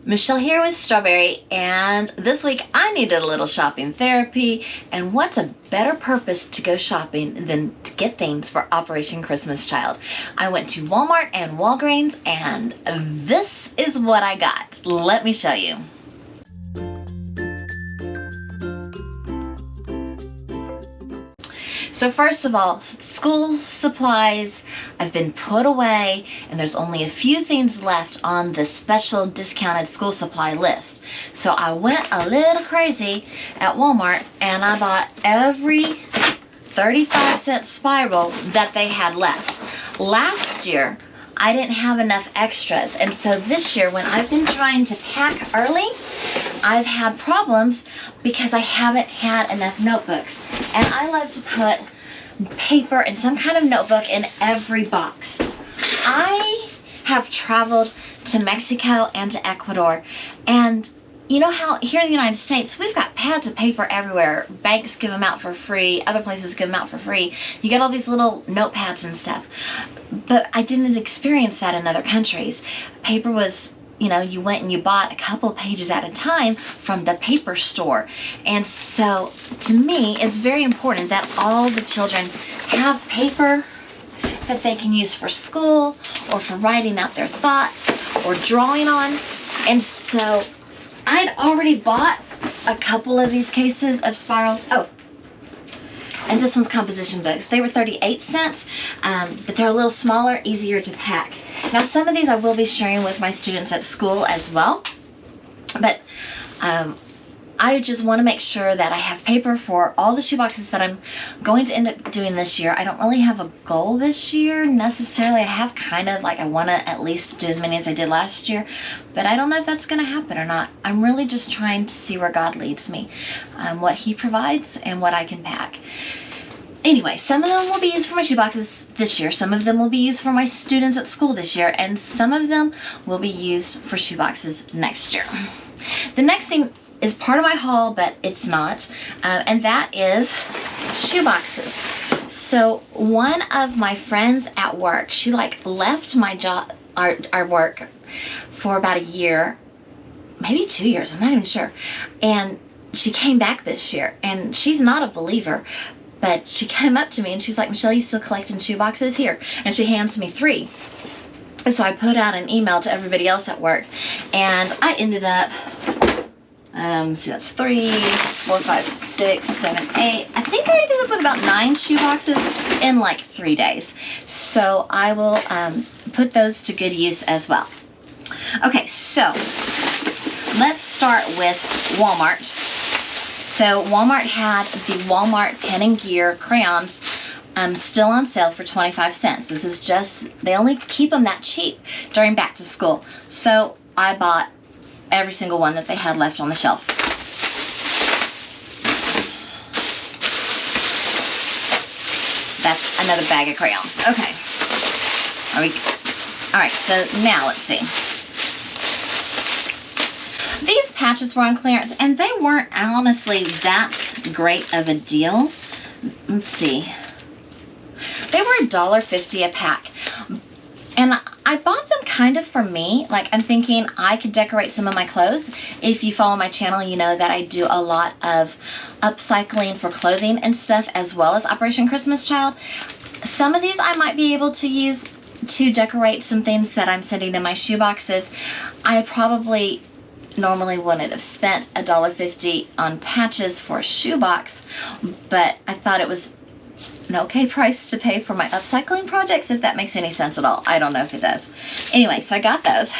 Michelle here with Strawberry, and this week I needed a little shopping therapy, and what's a better purpose to go shopping than to get things for Operation Christmas Child. I went to Walmart and Walgreens, and this is what I got. Let me show you. So first of all, school supplies have been put away, and there's only a few things left on the special discounted school supply list. So I went a little crazy at Walmart and I bought every 35-cent spiral that they had left. Last year, I didn't have enough extras, and so this year when I've been trying to pack early, I've had problems because I haven't had enough notebooks. And I love to put paper and some kind of notebook in every box. I have traveled to Mexico and to Ecuador, and you know how here in the United States we've got pads of paper everywhere. Banks give them out for free, other places give them out for free. You get all these little notepads and stuff. But I didn't experience that in other countries. Paper was, you know, you went and you bought a couple pages at a time from the paper store. And so to me, it's very important that all the children have paper that they can use for school or for writing out their thoughts or drawing on. And so I'd already bought a couple of these cases of spirals. Oh, and this one's composition books. They were 38 cents, but they're a little smaller, easier to pack. Now some of these I will be sharing with my students at school as well, but I just want to make sure that I have paper for all the shoeboxes that I'm going to end up doing this year. I don't really have a goal this year necessarily. I have kind of like I want to at least do as many as I did last year, but I don't know if that's going to happen or not. I'm really just trying to see where God leads me, what He provides and what I can pack. Anyway, some of them will be used for my shoeboxes this year, some of them will be used for my students at school this year, and some of them will be used for shoeboxes next year. The next thing is part of my haul, but it's not, and that is shoeboxes. So one of my friends at work, she like left my job, our work for about a year, maybe 2 years, I'm not even sure, and she came back this year, and she's not a believer, but she came up to me and she's like, Michelle, you still collecting shoeboxes? Here. And she hands me 3. And so I put out an email to everybody else at work, and I ended up, see, that's 3, 4, 5, 6, 7, 8. I think I ended up with about 9 shoeboxes in like 3 days. So I will put those to good use as well. Okay, so let's start with Walmart. So Walmart had the Walmart Pen and Gear crayons still on sale for 25 cents. This is just, they only keep them that cheap during back to school. So I bought every single one that they had left on the shelf. That's another bag of crayons. Okay. All right, so now let's see. These patches were on clearance, and they weren't honestly that great of a deal. Let's see. They were $1.50 a pack. And I bought them kind of for me. Like, I'm thinking I could decorate some of my clothes. If you follow my channel, you know that I do a lot of upcycling for clothing and stuff, as well as Operation Christmas Child. Some of these I might be able to use to decorate some things that I'm sending in my shoeboxes. I probably normally wouldn't have spent $1.50 on patches for a shoebox, but I thought it was an okay price to pay for my upcycling projects, if that makes any sense at all. I don't know if it does. Anyway, so I got those.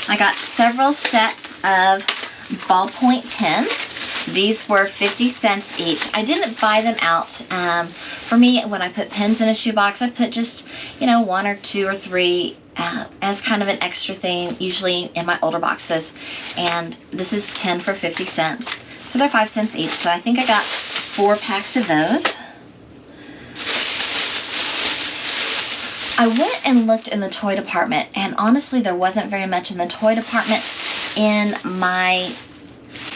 I got several sets of ballpoint pens. These were 50 cents each. I didn't buy them out. For me, when I put pens in a shoebox, I put just, you know, 1 or 2 or 3 as kind of an extra thing, usually in my older boxes. And this is 10 for 50 cents. So they're 5 cents each. So I think I got 4 packs of those. I went and looked in the toy department, and honestly there wasn't very much in the toy department in my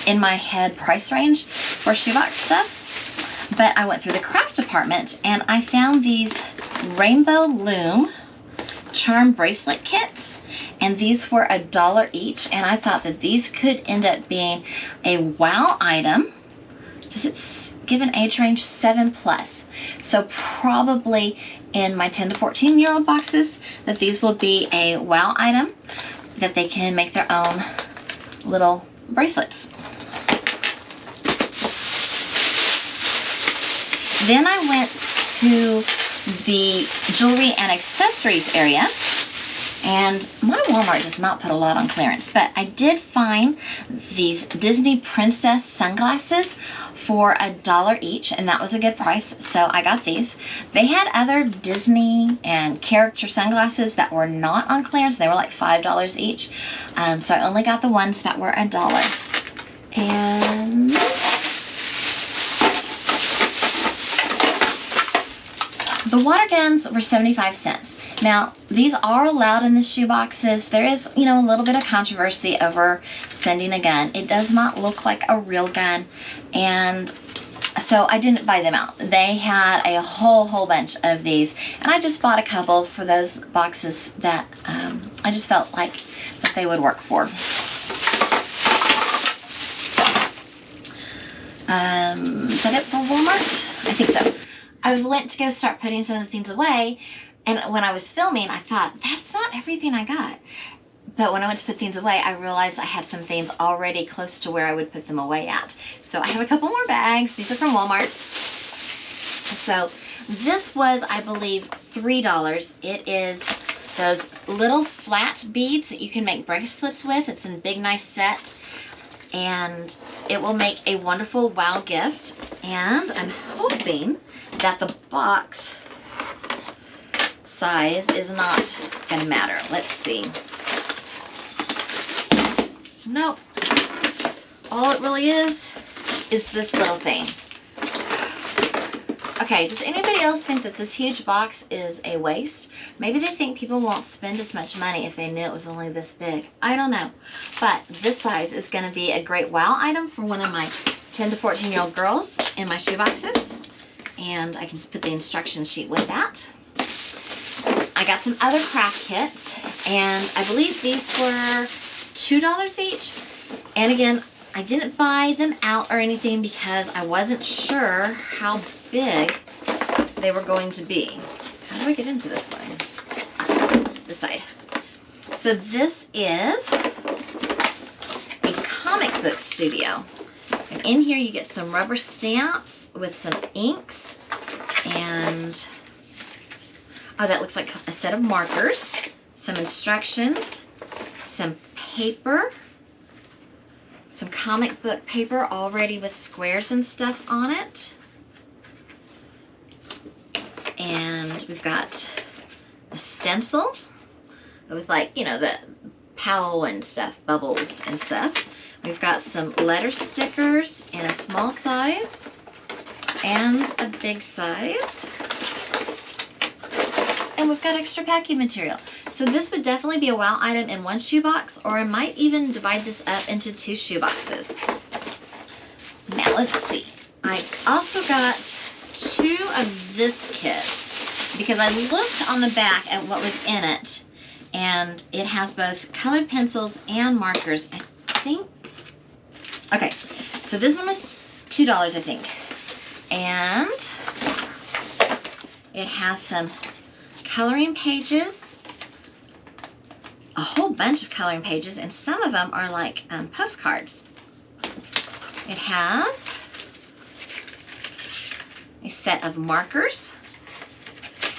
head price range for shoebox stuff. But I went through the craft department and I found these Rainbow Loom charm bracelet kits, and these were $1 each, and I thought that these could end up being a wow item. Does it give an age range? 7+. So probably in my 10 to 14-year-old boxes that these will be a wow item that they can make their own little bracelets. Then I went to the jewelry and accessories area, and my Walmart does not put a lot on clearance, but I did find these Disney Princess sunglasses for $1 each, and that was a good price, so I got these. They had other Disney and character sunglasses that were not on clearance. They were like $5 each, so I only got the ones that were $1. And the water guns were 75 cents. Now, these are allowed in the shoe boxes. There is, a little bit of controversy over sending a gun. It does not look like a real gun, and so I didn't buy them out. They had a whole bunch of these, and I just bought a couple for those boxes that I just felt like that they would work for. Is that it for Walmart? I think so. I went to go start putting some of the things away, and when I was filming, I thought, that's not everything I got. But when I went to put things away, I realized I had some things already close to where I would put them away at. So I have a couple more bags. These are from Walmart. So this was, I believe, $3. It is those little flat beads that you can make bracelets with. It's in a big, nice set, and it will make a wonderful wow gift. And I'm hoping that the box size is not gonna matter. Let's see. Nope. All it really is this little thing. Okay, does anybody else think that this huge box is a waste? Maybe they think people won't spend as much money if they knew it was only this big. I don't know. But this size is gonna be a great wow item for one of my 10 to 14-year-old girls in my shoe boxes. And I can just put the instruction sheet with that. I got some other craft kits, and I believe these were $2 each. And again, I didn't buy them out or anything because I wasn't sure how big they were going to be. How do I get into this one? This side. So this is a comic book studio. And in here you get some rubber stamps with some inks, and oh, that looks like a set of markers, some instructions, some paper, some comic book paper already with squares and stuff on it. And we've got a stencil with, like, the Powell and stuff, bubbles and stuff. We've got some letter stickers in a small size and a big size. And we've got extra packing material. So this would definitely be a wow item in one shoebox, or I might even divide this up into 2 shoeboxes. Now let's see. I also got 2 of this kit because I looked on the back at what was in it, and it has both colored pencils and markers, I think. Okay, so this one was $2, I think. And it has some coloring pages, a whole bunch of coloring pages, and some of them are like postcards. It has a set of markers,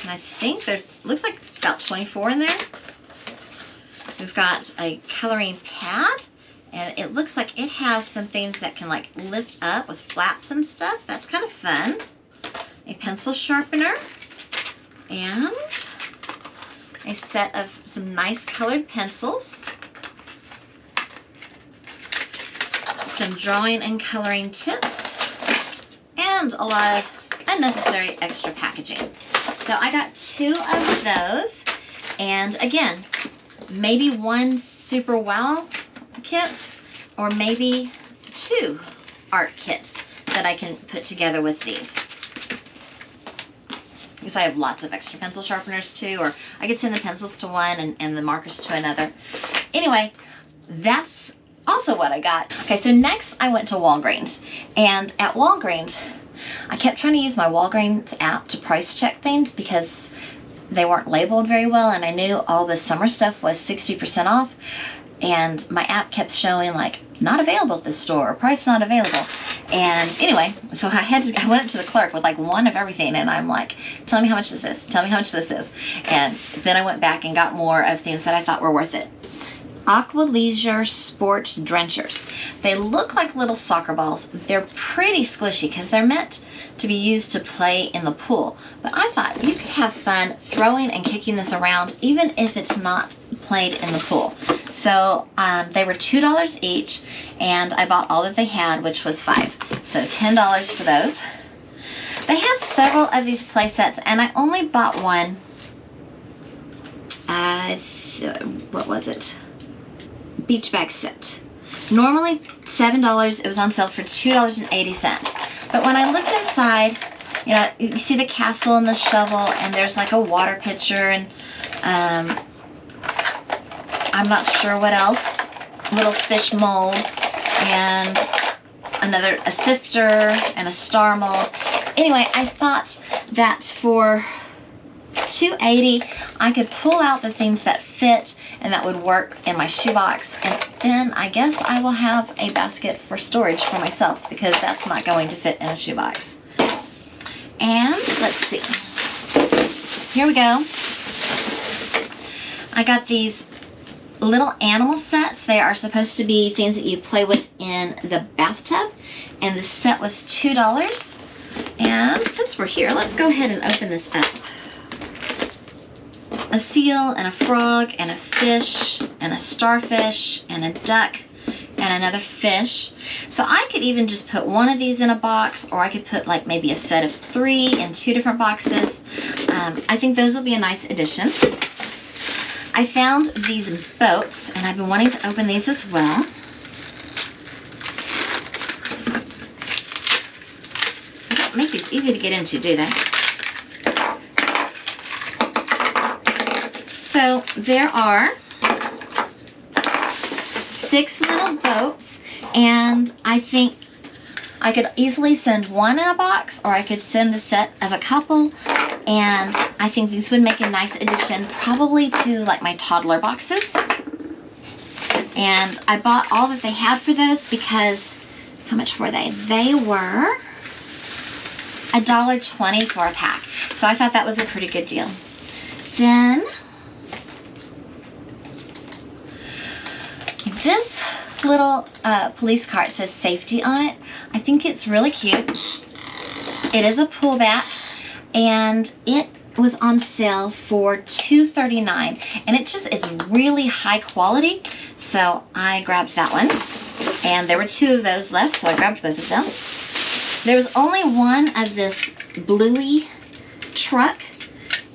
and I think looks like about 24 in there. We've got a coloring pad, and it looks like it has some things that can like lift up with flaps and stuff. That's kind of fun. A pencil sharpener, and a set of some nice colored pencils, some drawing and coloring tips, and a lot of unnecessary extra packaging. So I got 2 of those, and again, maybe 1 super wow kit, or maybe 2 art kits that I can put together with these. because I have lots of extra pencil sharpeners too, or I could send the pencils to one and the markers to another. Anyway, that's also what I got. Okay, so next I went to Walgreens, and at Walgreens, I kept trying to use my Walgreens app to price check things because they weren't labeled very well, and I knew all the summer stuff was 60% off, and my app kept showing like not available at this store or price not available. And anyway, so I went up to the clerk with like one of everything, and I'm like, tell me how much this is, tell me how much this is. And then I went back and got more of things that I thought were worth it. Aqua Leisure Sports Drenchers. They look like little soccer balls. They're pretty squishy because they're meant to be used to play in the pool. But I thought you could have fun throwing and kicking this around even if it's not played in the pool. So they were $2 each, and I bought all that they had, which was $5. So $10 for those. They had several of these play sets, and I only bought one. What was it? Beach bag set. Normally $7, it was on sale for $2.80. But when I looked inside, you know, you see the castle and the shovel, and there's like a water pitcher, and I'm not sure what else. Little fish mold, and a sifter, and a star mold. Anyway, I thought that for $2.80, I could pull out the things that fit and that would work in my shoebox, and then I guess I will have a basket for storage for myself because that's not going to fit in a shoebox. And let's see. Here we go. I got these little animal sets. They are supposed to be things that you play with in the bathtub, and the set was $2. And since we're here, let's go ahead and open this up. A seal and a frog and a fish and a starfish and a duck and another fish. So I could even just put one of these in a box, or I could put like maybe a set of 3 in 2 different boxes. I think those will be a nice addition. I found these boats, and I've been wanting to open these as well. They don't make these easy to get into, do they? So there are 6 little boats, and I think I could easily send one in a box, or I could send a set of a couple, and I think these would make a nice addition probably to like my toddler boxes. And I bought all that they had for those because, how much were they? They were $1.20 for a pack. So I thought that was a pretty good deal. Then this little police cart says safety on it. I think it's really cute. It is a pull back, and it was on sale for $2.39, and it's really high quality, so I grabbed that one. And there were 2 of those left, so I grabbed both of them. There was only one of this bluey truck,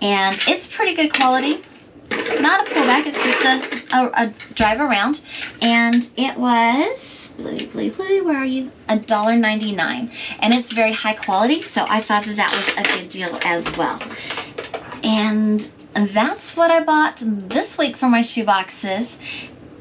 and it's pretty good quality. Not a pullback, it's just a drive around, and it was, Bluey, where are you? $1.99, and it's very high quality, so I thought that was a good deal as well. And that's what I bought this week for my shoe boxes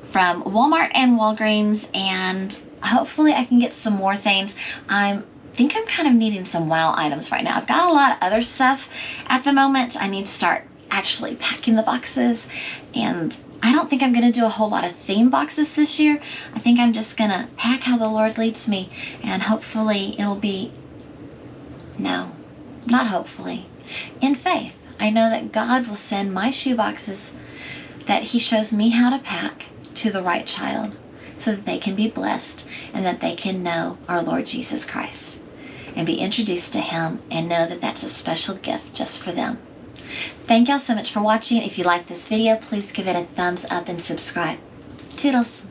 from Walmart and Walgreens, and hopefully I can get some more things. I think I'm kind of needing some wow items right now. I've got a lot of other stuff at the moment. I need to start actually packing the boxes, and I don't think I'm going to do a whole lot of theme boxes this year. I think I'm just going to pack how the Lord leads me, and hopefully it'll be, no, not hopefully, in faith. I know that God will send my shoe boxes that He shows me how to pack to the right child so that they can be blessed and that they can know our Lord Jesus Christ and be introduced to Him and know that that's a special gift just for them. Thank y'all so much for watching. If you like this video, please give it a thumbs up and subscribe. Toodles.